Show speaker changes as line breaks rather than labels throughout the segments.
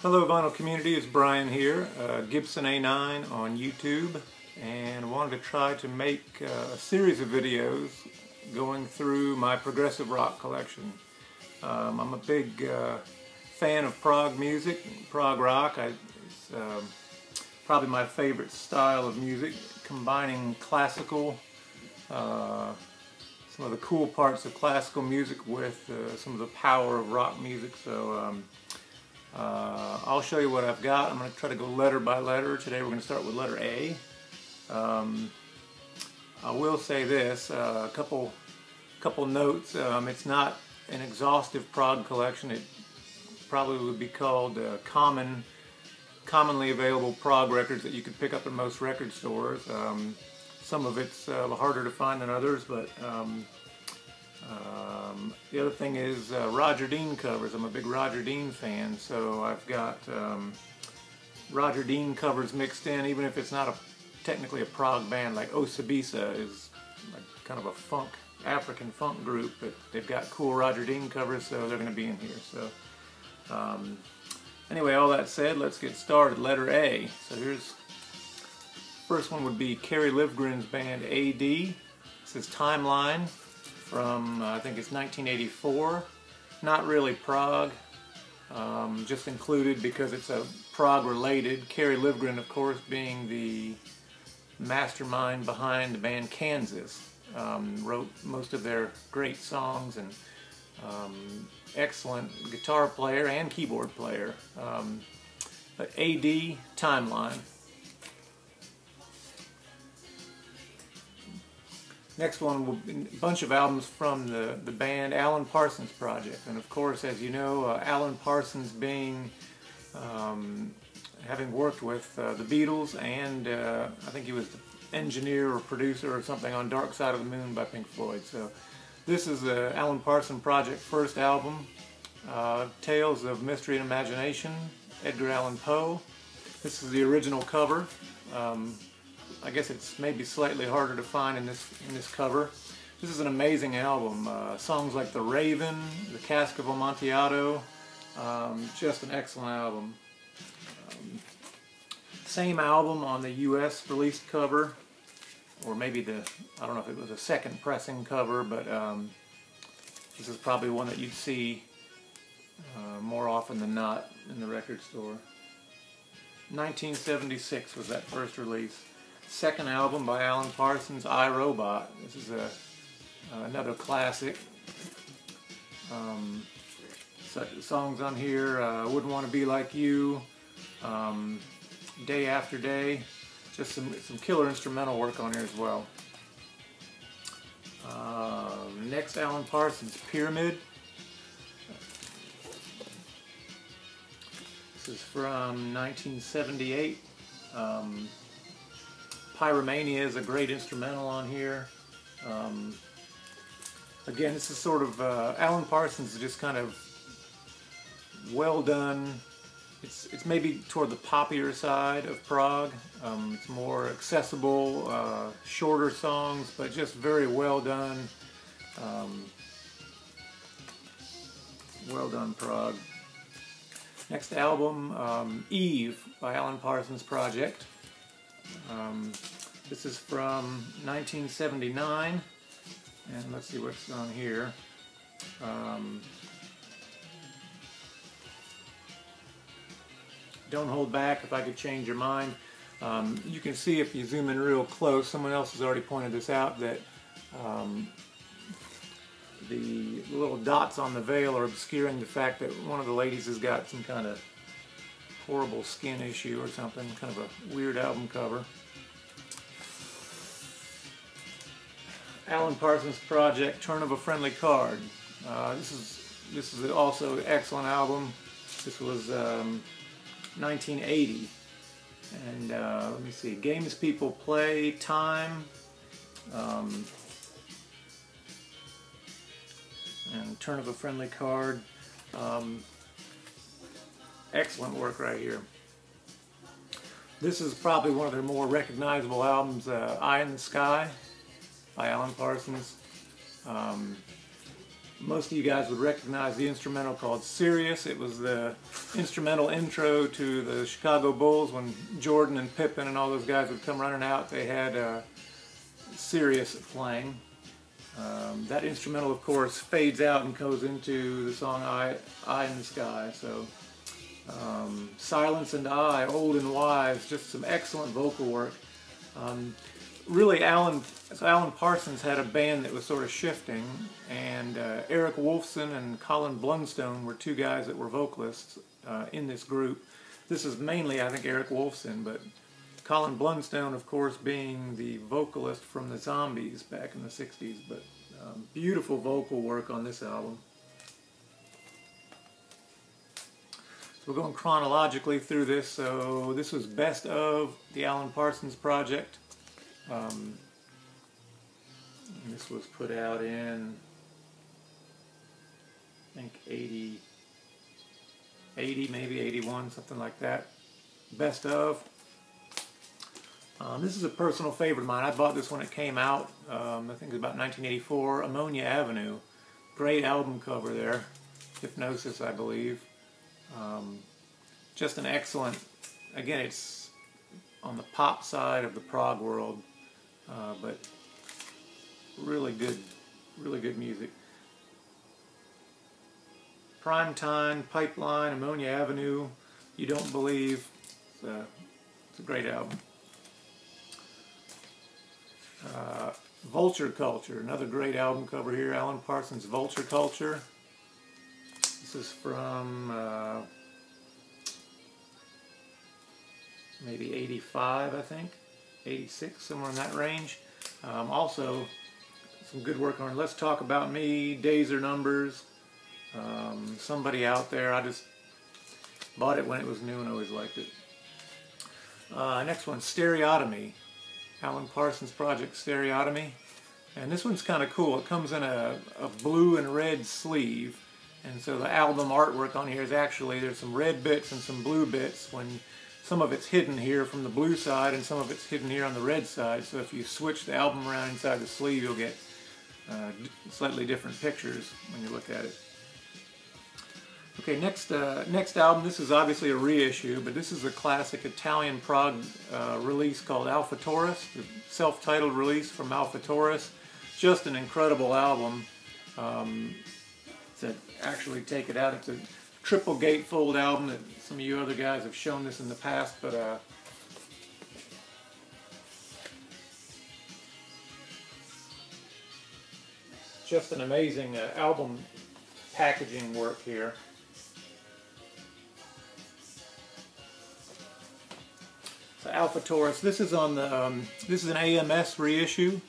Hello vinyl community, it's Brian here, Gibson A9 on YouTube, and wanted to try to make a series of videos going through my progressive rock collection. I'm a big fan of prog music, prog rock. It's probably my favorite style of music, combining classical, some of the cool parts of classical music with some of the power of rock music. So I'll show you what I've got. I'm going to try to go letter by letter. Today we're going to start with letter A. I will say this, a couple notes. It's not an exhaustive prog collection. It probably would be called commonly available prog records that you could pick up in most record stores. Some of it's harder to find than others, but the other thing is Roger Dean covers. I'm a big Roger Dean fan, so I've got Roger Dean covers mixed in, even if it's not technically a prog band. Like Osabisa is like kind of a funk, African funk group, but they've got cool Roger Dean covers, so they're going to be in here. So anyway, all that said, let's get started. Letter A. So here's first one would be Kerry Livgren's band AD. This is Timeline from I think it's 1984. Not really prog, just included because it's a prog related. Kerry Livgren, of course, being the mastermind behind the band Kansas, wrote most of their great songs, and excellent guitar player and keyboard player. But AD, Timeline. Next one will be a bunch of albums from the band Alan Parsons Project, and of course, as you know, Alan Parsons being having worked with the Beatles, and I think he was the engineer or producer or something on Dark Side of the Moon by Pink Floyd. So this is the Alan Parsons Project first album, Tales of Mystery and Imagination, Edgar Allan Poe. This is the original cover. I guess it's maybe slightly harder to find in this cover. This is an amazing album. Songs like The Raven, The Cask of Amontillado, just an excellent album. Same album on the US released cover, or maybe I don't know if it was a second pressing cover, but this is probably one that you'd see more often than not in the record store. 1976 was that first release. Second album by Alan Parsons, I, Robot. This is another classic. Songs on here, Wouldn't Want to Be Like You, Day After Day. Just some killer instrumental work on here as well. Next, Alan Parsons, Pyramid. This is from 1978. Pyromania is a great instrumental on here. Again, this is sort of Alan Parsons is just kind of well done. It's maybe toward the poppier side of prog. It's more accessible, shorter songs, but just very well done. Well done prog. Next album, Eve by Alan Parsons Project. This is from 1979, and let's see what's on here. Don't Hold Back, If I Could Change Your Mind. You can see if you zoom in real close, someone else has already pointed this out, that the little dots on the veil are obscuring the fact that one of the ladies has got some kind of horrible skin issue or something, kind of a weird album cover. Alan Parsons Project, Turn of a Friendly Card. This is also an excellent album. This was 1980, and let me see, Games People Play, Time, and Turn of a Friendly Card. Excellent work right here. This is probably one of their more recognizable albums, Eye in the Sky by Alan Parsons. Most of you guys would recognize the instrumental called Sirius. It was the instrumental intro to the Chicago Bulls when Jordan and Pippen and all those guys would come running out. They had Sirius playing. That instrumental, of course, fades out and goes into the song Eye in the Sky. So, Silence and I, Old and Wise, just some excellent vocal work. Really, Alan Parsons had a band that was sort of shifting, and Eric Wolfson and Colin Blunstone were two guys that were vocalists in this group. This is mainly, I think, Eric Wolfson, but Colin Blunstone, of course, being the vocalist from the Zombies back in the 60s, but beautiful vocal work on this album. So we're going chronologically through this. So this was Best of the Alan Parsons Project. This was put out in, I think, 80 maybe 81, something like that. Best of. This is a personal favorite of mine. I bought this when it came out. I think it was about 1984. Ammonia Avenue. Great album cover there. Hypnosis, I believe. Just an excellent, again, it's on the pop side of the prog world, but really good music. Primetime, Pipeline, Ammonia Avenue, You Don't Believe. It's a great album. Vulture Culture, another great album cover here. Alan Parsons' Vulture Culture. This is from maybe 85, I think. 86, somewhere in that range. Also, some good work on Let's Talk About Me, Days Are Numbers, Somebody Out There. I just bought it when it was new and always liked it. Next one, Stereotomy. Alan Parsons Project, Stereotomy. And this one's kind of cool. It comes in a blue and red sleeve. And so the album artwork on here is actually, there's some red bits and some blue bits. When some of it's hidden here from the blue side and some of it's hidden here on the red side. So if you switch the album around inside the sleeve, you'll get slightly different pictures when you look at it. Okay, next album. This is obviously a reissue, but this is a classic Italian prog release called Alpha Taurus, the self-titled release from Alpha Taurus. Just an incredible album. To actually take it out, it's a triple gatefold album that some of you other guys have shown this in the past, but just an amazing album packaging work here. So Alpha Taurus. This is on the this is an AMS reissue.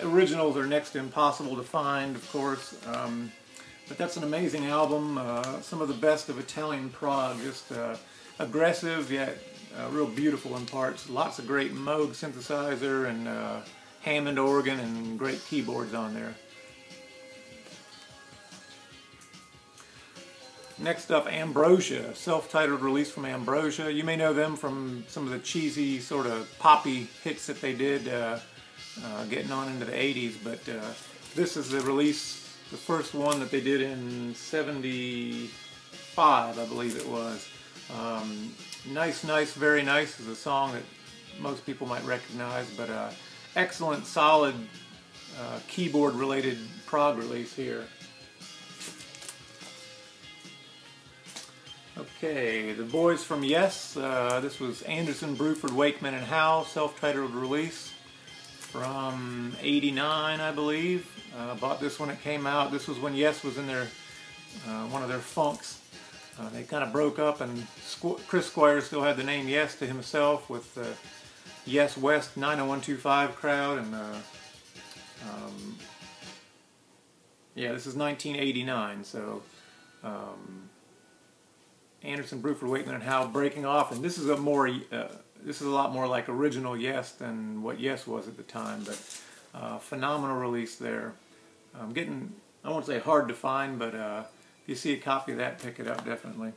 Originals are next to impossible to find, of course. But that's an amazing album. Some of the best of Italian prog. Just aggressive yet real beautiful in parts. Lots of great Moog synthesizer and Hammond organ and great keyboards on there. Next up, Ambrosia, self-titled release from Ambrosia. You may know them from some of the cheesy sort of poppy hits that they did getting on into the 80s, but this is the release, the first one that they did in 75, I believe it was. Nice, Very Nice is a song that most people might recognize, but excellent, solid keyboard-related prog release here. Okay, the boys from Yes. This was Anderson, Bruford, Wakeman, and Howe, self-titled release from '89, I believe. Bought this when it came out. This was when Yes was in their one of their funks. They kind of broke up, and Chris Squire still had the name Yes to himself with the Yes West 90125 crowd, and yeah, this is 1989, so Anderson, Bruford, Wakeman, and Howe breaking off, and this is a lot more like original Yes than what Yes was at the time, but phenomenal release there. Getting, I won't say hard to find, but if you see a copy of that, pick it up definitely.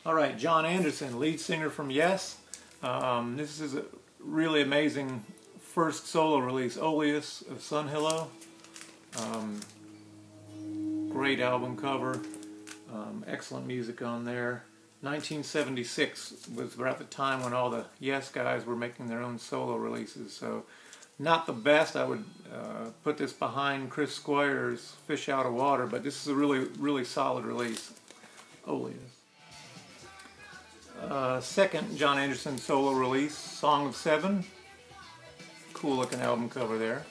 All right, John Anderson, lead singer from Yes. This is a really amazing first solo release, Oleus of Sun Hillow. Great album cover. Excellent music on there. 1976 was about the time when all the Yes guys were making their own solo releases, so not the best. I would put this behind Chris Squire's Fish Out of Water, but this is a really solid release. Oh yes. Second John Anderson solo release, Song of Seven. Cool looking album cover there.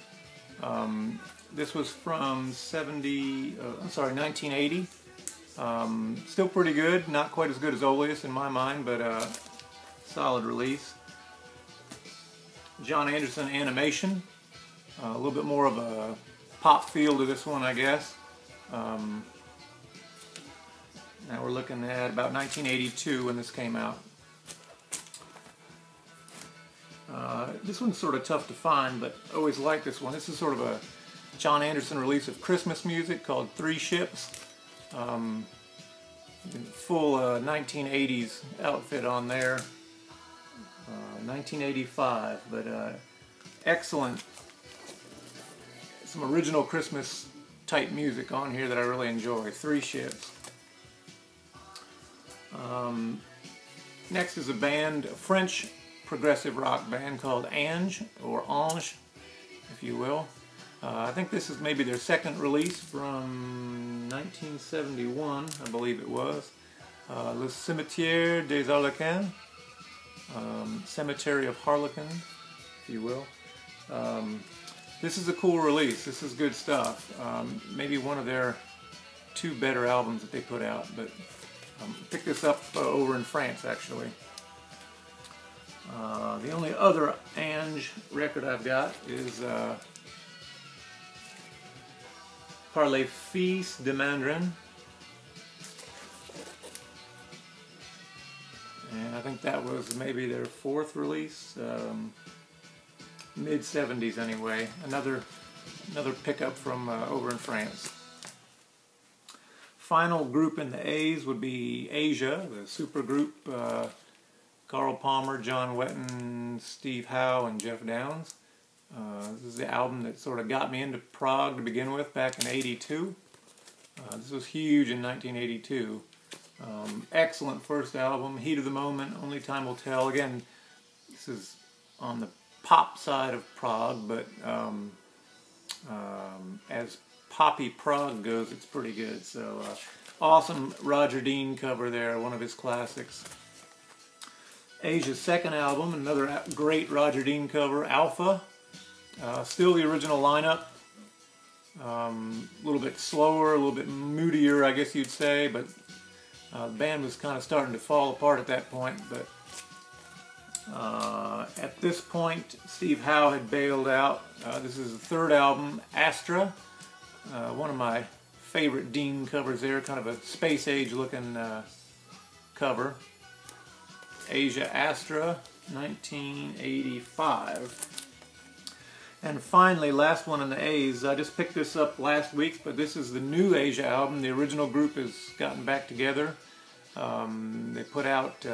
This was from 1980. Still pretty good, not quite as good as Oleus in my mind, but solid release. John Anderson Animation, a little bit more of a pop feel to this one, I guess. Now we're looking at about 1982 when this came out. This one's sort of tough to find, but I always like this one. This is sort of a John Anderson release of Christmas music called Three Ships. Full 1980s outfit on there. 1985, but excellent. Some original Christmas type music on here that I really enjoy. Three Ships. Next is a band, a French progressive rock band called Ange, or Ange, if you will. I think this is maybe their second release from 1971, I believe it was. Le Cimetière des Harlequins, Cemetery of Harlequins, if you will. This is a cool release. This is good stuff. Maybe one of their two better albums that they put out, but picked this up over in France, actually. The only other Ange record I've got is Par les Fils de Mandarin, and I think that was maybe their fourth release, mid-70s anyway. Another pickup from over in France. Final group in the A's would be Asia, the super group. Carl Palmer, John Wetton, Steve Howe, and Jeff Downes. This is the album that sort of got me into prog to begin with back in '82. This was huge in 1982. Excellent first album, Heat of the Moment, Only Time Will Tell. Again, this is on the pop side of prog, but as poppy prog goes, it's pretty good. So awesome Roger Dean cover there, one of his classics. Asia's second album, another great Roger Dean cover, Alpha. Still the original lineup. A little bit slower, a little bit moodier, I guess you'd say, but the band was kind of starting to fall apart at that point. But at this point, Steve Howe had bailed out. This is the third album, Astra. One of my favorite Dean covers there, kind of a space age looking cover. Asia Astra, 1985. And finally, last one in the A's. I just picked this up last week, but this is the new Asia album. The original group has gotten back together. They put out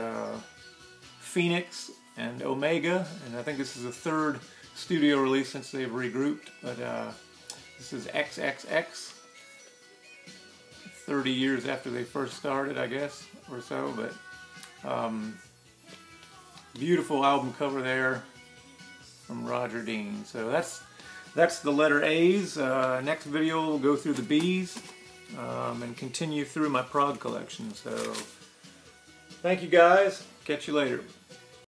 Phoenix and Omega, and I think this is the third studio release since they've regrouped. But this is XXX, 30 years after they first started, I guess, or so. But beautiful album cover there from Roger Dean. So that's the letter A's. Next video we'll go through the B's and continue through my prog collection. So thank you guys. Catch you later.